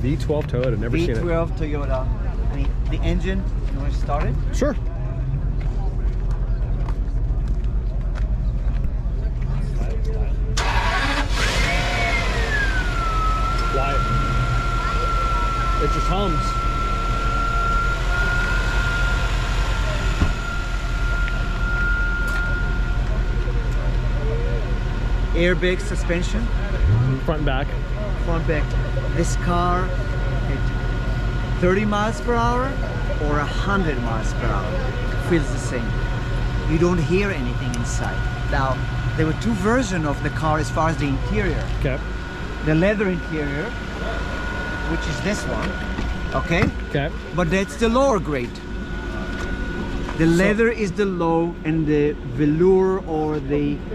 V12 Toyota, never seen it. V12 Toyota. I mean, the engine, you want to start it? Sure. Quiet. It just hums. Airbag suspension, Front and back. front back. This car at 30 miles per hour or 100 miles per hour feels the same. You don't hear anything inside. Now, there were two versions of the car as far as the interior. Okay. The leather interior, which is this one, okay? Okay. But that's the lower grade. The leather is the low, and the velour or the